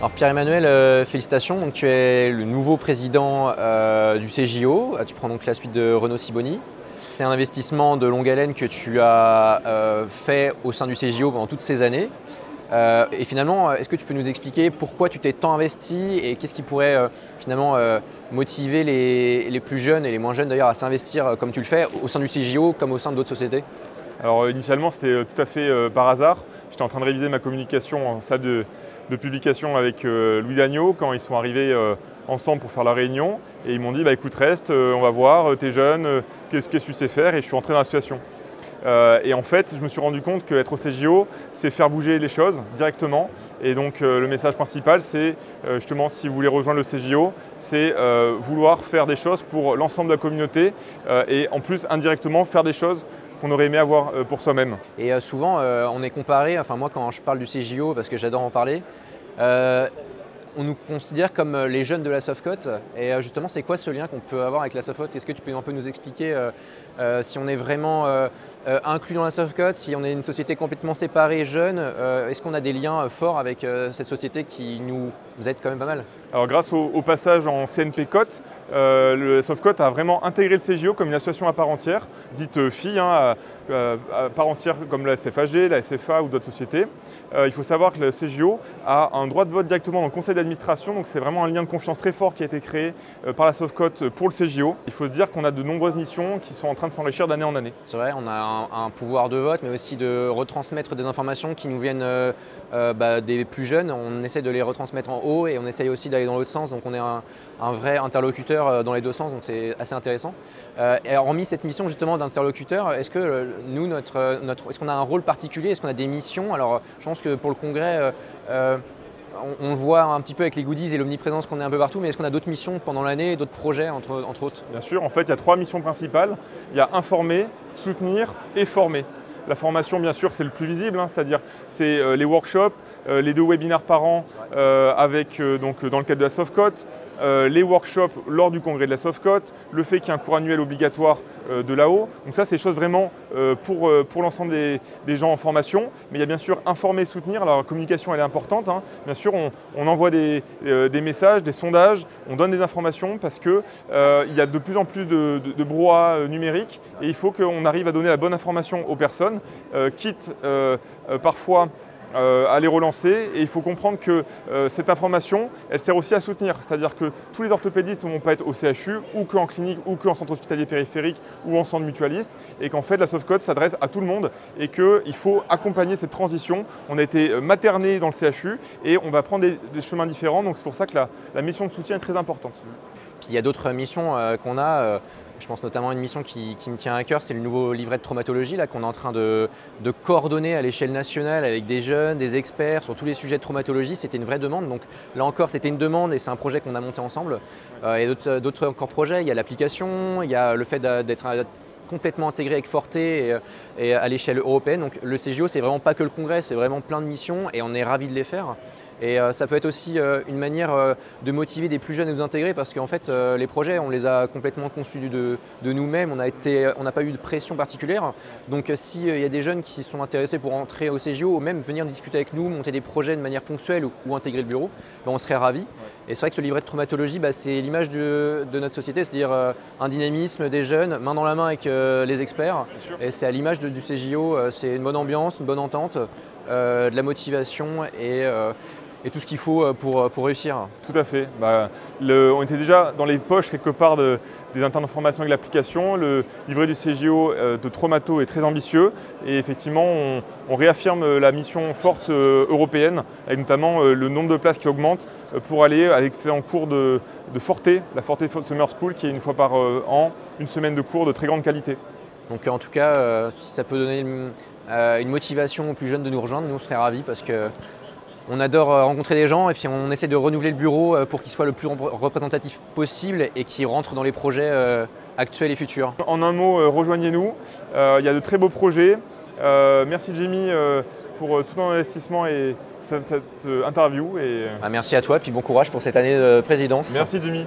Alors Pierre-Emmanuel, félicitations, donc tu es le nouveau président du CJO, tu prends donc la suite de Renaud Sibony. C'est un investissement de longue haleine que tu as fait au sein du CJO pendant toutes ces années. Et finalement, est-ce que tu peux nous expliquer pourquoi tu t'es tant investi et qu'est-ce qui pourrait finalement motiver les plus jeunes et les moins jeunes d'ailleurs à s'investir comme tu le fais au sein du CJO comme au sein d'autres sociétés? Alors initialement, c'était tout à fait par hasard. J'étais en train de réviser ma communication en salle de publication avec Louis Dagneau quand ils sont arrivés ensemble pour faire la réunion. Et ils m'ont dit, écoute, reste, on va voir, t'es jeune, qu'est-ce que tu sais faire? Et je suis rentré dans l'association. Et en fait, je me suis rendu compte qu'être au CJO, c'est faire bouger les choses directement. Et donc le message principal, c'est justement, si vous voulez rejoindre le CJO, c'est vouloir faire des choses pour l'ensemble de la communauté et en plus, indirectement, faire des choses qu'on aurait aimé avoir pour soi-même. Et souvent, on est comparé, enfin moi quand je parle du CJO, parce que j'adore en parler, on nous considère comme les jeunes de la Softcote. Et justement, c'est quoi ce lien qu'on peut avoir avec la Softcote? Est-ce que tu peux un peu nous expliquer si on est vraiment inclus dans la Softcote, si on est une société complètement séparée, jeune, est-ce qu'on a des liens forts avec cette société qui nous aide quand même pas mal? Alors grâce au passage en CNP Cote, le Softcote a vraiment intégré le CJO comme une association à part entière, dite FI, à part entière comme la SFAG, la SFA ou d'autres sociétés. Il faut savoir que le CJO a un droit de vote directement dans le conseil d'administration, donc c'est vraiment un lien de confiance très fort qui a été créé par la Softcote pour le CJO. Il faut se dire qu'on a de nombreuses missions qui sont en train de s'enrichir d'année en année. C'est vrai, on a un pouvoir de vote, mais aussi de retransmettre des informations qui nous viennent des plus jeunes. On essaie de les retransmettre en haut et on essaye aussi d'aller dans l'autre sens, donc on est un vrai interlocuteur dans les deux sens, donc c'est assez intéressant. Et hormis cette mission justement d'interlocuteur, est-ce que nous, est-ce qu'on a un rôle particulier? Est-ce qu'on a des missions? Alors je pense que pour le congrès, on le voit un petit peu avec les goodies et l'omniprésence qu'on est un peu partout, mais est-ce qu'on a d'autres missions pendant l'année, d'autres projets entre autres? Bien sûr, en fait il y a 3 missions principales. Il y a informer, soutenir et former. La formation, bien sûr, c'est le plus visible, c'est-à-dire c'est les workshops, les 2 webinaires par an donc, dans le cadre de la Softcote, les workshops lors du congrès de la Softcote, le fait qu'il y ait un cours annuel obligatoire de là-haut. Donc ça, c'est des choses vraiment pour l'ensemble des gens en formation. Mais il y a bien sûr informer et soutenir. Alors la communication, elle est importante. Bien sûr, on envoie des messages, des sondages, on donne des informations parce qu'il y a de plus en plus de brouhaha numérique et il faut qu'on arrive à donner la bonne information aux personnes, quitte parfois à les relancer, et il faut comprendre que cette information, elle sert aussi à soutenir, c'est-à-dire que tous les orthopédistes ne vont pas être au CHU ou qu'en clinique ou qu'en centre hospitalier périphérique ou en centre mutualiste, et qu'en fait la Softcote s'adresse à tout le monde et qu'il faut accompagner cette transition. On a été materné dans le CHU et on va prendre des chemins différents, donc c'est pour ça que la mission de soutien est très importante. Puis il y a d'autres missions qu'on a. Je pense notamment à une mission qui me tient à cœur, c'est le nouveau livret de traumatologie qu'on est en train de coordonner à l'échelle nationale avec des jeunes, des experts sur tous les sujets de traumatologie. C'était une vraie demande, donc là encore c'était une demande et c'est un projet qu'on a monté ensemble. Il y a d'autres encore projets, il y a l'application, il y a le fait d'être complètement intégré avec Forte et à l'échelle européenne. Donc le CJO, c'est vraiment pas que le congrès, c'est vraiment plein de missions et on est ravis de les faire. Et ça peut être aussi une manière de motiver des plus jeunes à nous intégrer parce qu'en fait les projets on les a complètement conçus de nous-mêmes, on n'a pas eu de pression particulière. Donc s'il y a des jeunes qui sont intéressés pour entrer au CJO ou même venir discuter avec nous, monter des projets de manière ponctuelle ou intégrer le bureau, on serait ravis. Et c'est vrai que ce livret de traumatologie, c'est l'image de notre société, c'est-à-dire un dynamisme des jeunes, main dans la main avec les experts. Et c'est à l'image du CJO, c'est une bonne ambiance, une bonne entente, de la motivation et tout ce qu'il faut pour réussir. Tout à fait. On était déjà dans les poches quelque part des internes de formation avec l'application. Le livret du CJO de Traumato est très ambitieux et effectivement on réaffirme la mission forte européenne avec notamment le nombre de places qui augmente pour aller à l'excellent cours de Forte, la Forte Summer School qui est une fois par an, une semaine de cours de très grande qualité. Donc en tout cas, si ça peut donner une motivation aux plus jeunes de nous rejoindre, nous on serait ravis parce que on adore rencontrer des gens et puis on essaie de renouveler le bureau pour qu'il soit le plus représentatif possible et qu'il rentre dans les projets actuels et futurs. En un mot, rejoignez-nous. Il y a de très beaux projets. Merci Jimmy pour tout ton investissement et cette interview. Merci à toi et puis bon courage pour cette année de présidence. Merci Jimmy.